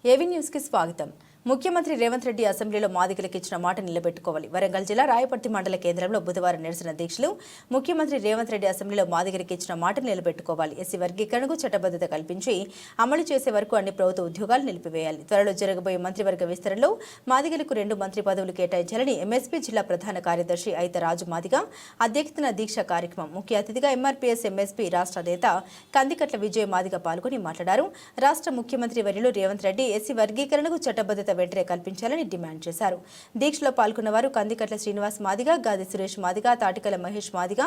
AV news కి స్వాగతం. ముఖ్యమంత్రి రేవంత్ రెడ్డి అసెంబ్లీలో మాదిగలకు ఇచ్చిన మాట నిలబెట్టుకోవాలి. వరంగల్ జిల్లా రాయపర్తి మండల కేంద్రంలో బుధవారం నిరసన దీక్షలు. ముఖ్యమంత్రి రేవంత్ రెడ్డి అసెంబ్లీలో మాదిగలకు ఇచ్చిన మాట నిలబెట్టుకోవాలి. ఎస్సీ వర్గీకరణకు చట్టబద్ధత కల్పించి అమలు చేసే వరకు అన్ని ప్రభుత్వ ఉద్యోగాలు నిలిపివేయాలి. త్వరలో జరగబోయే మంత్రివర్గ విస్తరణలో మాదిగలకు 2 మంత్రి పదవులు కేటాయించాలని ఎంఎస్పీ జిల్లా ప్రధాన కార్యదర్శి ఐతరాజు మాదిగ అధ్యక్షతన దీక్ష కార్యక్రమం. ముఖ్య అతిథిగా ఎంఆర్పీఎస్ ఎంఎస్పీ రాష్ట్ర నేత కందికట్ల విజయ మాదిగ పాల్గొని మాట్లాడారు. రాష్ట్ర ముఖ్యమంత్రి వర్యులు రేవంత్ రెడ్డి ఎస్సీ వర్గీకరణకు చట్టబద్ధత వెంటనే కల్పించాలని డిమాండ్ చేశారు. దీక్షలో పాల్గొన్న వారు కందికట్ల శ్రీనివాస్ మాదిగ, గాది సురేష్ మాదిగ, తాటికల మహేష్ మాదిగ,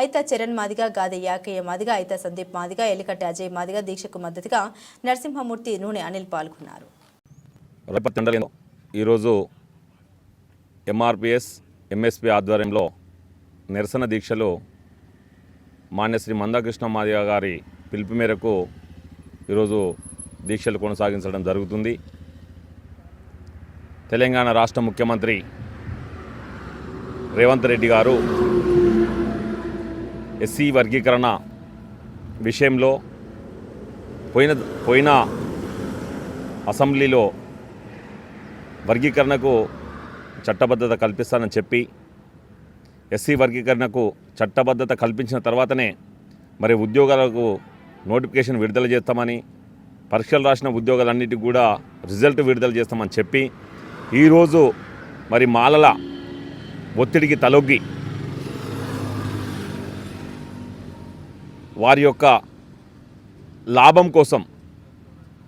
ఐతా చరణ్ మాదిగ, గాది యాకయ్య మాదిగ, ఐతా సందీప్ మాదిగ, ఎలికట్ట అజయ్ మాదిగ, దీక్షకు మద్దతుగా నరసింహమూర్తి, నూనె అనిల్ పాల్గొన్నారు. ఈరోజు ఎంఆర్పీఎస్ ఎంఎస్పీ ఆధ్వర్యంలో నిరసన దీక్షలు మాన్య శ్రీ మందాకృష్ణ మాదిగ గారి పిలుపు మేరకు ఈరోజు దీక్షలు కొనసాగించడం జరుగుతుంది. తెలంగాణ రాష్ట్ర ముఖ్యమంత్రి రేవంత్ రెడ్డి గారు ఎస్సీ వర్గీకరణ విషయంలో పోయిన అసెంబ్లీలో వర్గీకరణకు చట్టబద్ధత కల్పిస్తానని చెప్పి ఎస్సీ వర్గీకరణకు చట్టబద్ధత కల్పించిన తర్వాతనే మరి ఉద్యోగాలకు నోటిఫికేషన్ విడుదల చేస్తామని, పరీక్షలు రాసిన ఉద్యోగాలన్నిటికీ కూడా రిజల్ట్ విడుదల చేస్తామని చెప్పి ఈరోజు మరి మాలల ఒత్తిడికి తలొగ్గి వారి యొక్క లాభం కోసం,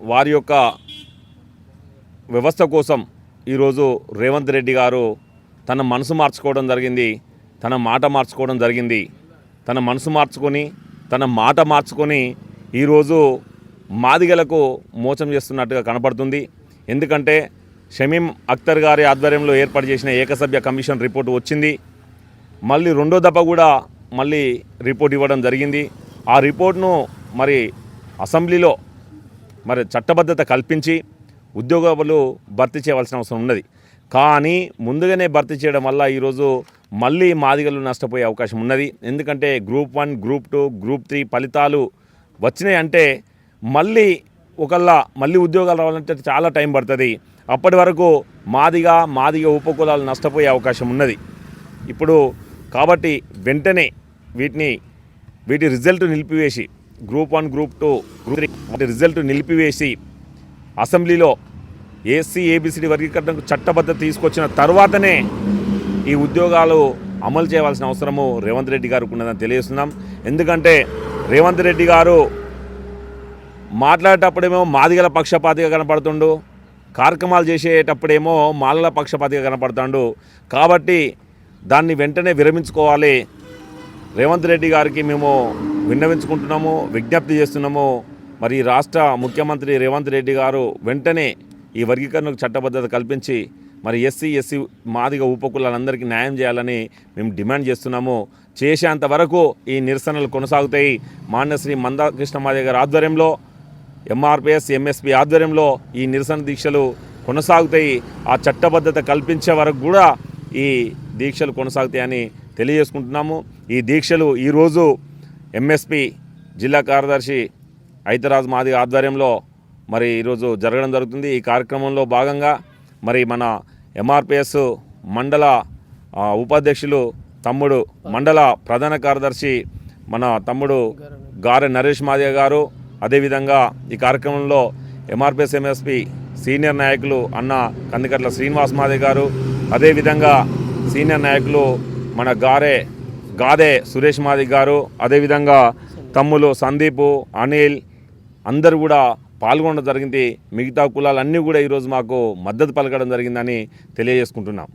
వారి యొక్క వ్యవస్థ కోసం ఈరోజు రేవంత్ రెడ్డి గారు తన మనసు మార్చుకోవడం జరిగింది, తన మాట మార్చుకోవడం జరిగింది. తన మనసు మార్చుకొని, తన మాట మార్చుకొని ఈరోజు మాదిగలకు మోసం చేస్తున్నట్టుగా కనపడుతుంది. ఎందుకంటే షమీం అఖ్తర్ గారి ఆధ్వర్యంలో ఏర్పాటు చేసిన ఏకసభ్య కమిషన్ రిపోర్టు వచ్చింది. మళ్ళీ రెండో దఫా కూడా మళ్ళీ రిపోర్ట్ ఇవ్వడం జరిగింది. ఆ రిపోర్ట్ను మరి అసెంబ్లీలో మరి చట్టబద్ధత కల్పించి ఉద్యోగాలు భర్తీ చేయవలసిన అవసరం ఉన్నది. కానీ ముందుగానే భర్తీ చేయడం వల్ల ఈరోజు మళ్ళీ మాదిగలు నష్టపోయే అవకాశం ఉన్నది. ఎందుకంటే గ్రూప్ 1, గ్రూప్ 2, గ్రూప్ 3 ఫలితాలు వచ్చినాయి అంటే మళ్ళీ ఉద్యోగాలు రావాలంటే చాలా టైం పడుతుంది. అప్పటి వరకు మాదిగ ఉపకులాలు నష్టపోయే అవకాశం ఉన్నది. ఇప్పుడు కాబట్టి వెంటనే వీటి రిజల్ట్ నిలిపివేసి, గ్రూప్ 1, గ్రూప్ 2, గ్రూప్ 3 వాటి రిజల్ట్ నిలిపివేసి అసెంబ్లీలో ఎస్సీ ఏబిసిడి వర్గీకరణకు చట్టబద్ధత తీసుకొచ్చిన తర్వాతనే ఈ ఉద్యోగాలు అమలు చేయవలసిన అవసరము రేవంత్ రెడ్డి గారికి ఉన్నదని తెలియజేస్తున్నాం. ఎందుకంటే రేవంత్ రెడ్డి గారు మాట్లాడేటప్పుడేమో మాదిగల పక్షపాతిగా కనపడుతుండు, కార్యక్రమాలు చేసేటప్పుడేమో మాలల పక్షపాతిగా కనపడుతాడు. కాబట్టి దాన్ని వెంటనే విరమించుకోవాలి. రేవంత్ రెడ్డి గారికి మేము విన్నవించుకుంటున్నాము, విజ్ఞప్తి చేస్తున్నాము. మరి రాష్ట్ర ముఖ్యమంత్రి రేవంత్ రెడ్డి గారు వెంటనే ఈ వర్గీకరణకు చట్టబద్ధత కల్పించి మరి ఎస్సీ మాదిగ ఉపకులాలందరికీ న్యాయం చేయాలని మేము డిమాండ్ చేస్తున్నాము. చేసేంత వరకు ఈ నిరసనలు కొనసాగుతాయి. మాన్య శ్రీ మందాకృష్ణ మాదిగ గారి ఆధ్వర్యంలో, ఎంఆర్పీఎస్ ఎంఎస్పీ ఆధ్వర్యంలో ఈ నిరసన దీక్షలు కొనసాగుతాయి. ఆ చట్టబద్ధత కల్పించే వరకు కూడా ఈ దీక్షలు కొనసాగుతాయని తెలియజేసుకుంటున్నాము. ఈ దీక్షలు ఈరోజు ఎంఎస్పీ జిల్లా కార్యదర్శి ఐతరాజు మాదిగ ఆధ్వర్యంలో మరి ఈరోజు జరగడం జరుగుతుంది. ఈ కార్యక్రమంలో భాగంగా మరి మన ఎంఆర్పీఎస్ మండల ఉపాధ్యక్షులు తమ్ముడు, మండల ప్రధాన కార్యదర్శి మన తమ్ముడు గారె నరేష్ మాదిగ గారు, అదేవిధంగా ఈ కార్యక్రమంలో ఎంఆర్పీఎస్ ఎంఎస్పీ సీనియర్ నాయకులు అన్న కందికట్ల శ్రీనివాస్ మాదిగ గారు, అదేవిధంగా సీనియర్ నాయకులు మన గాదే సురేష్ మాదిగ గారు, అదేవిధంగా తమ్ములు సందీపు, అనిల్ అందరూ కూడా పాల్గొనడం జరిగింది. మిగతా కులాలన్నీ కూడా ఈరోజు మాకు మద్దతు పలకడం జరిగిందని తెలియజేసుకుంటున్నాం.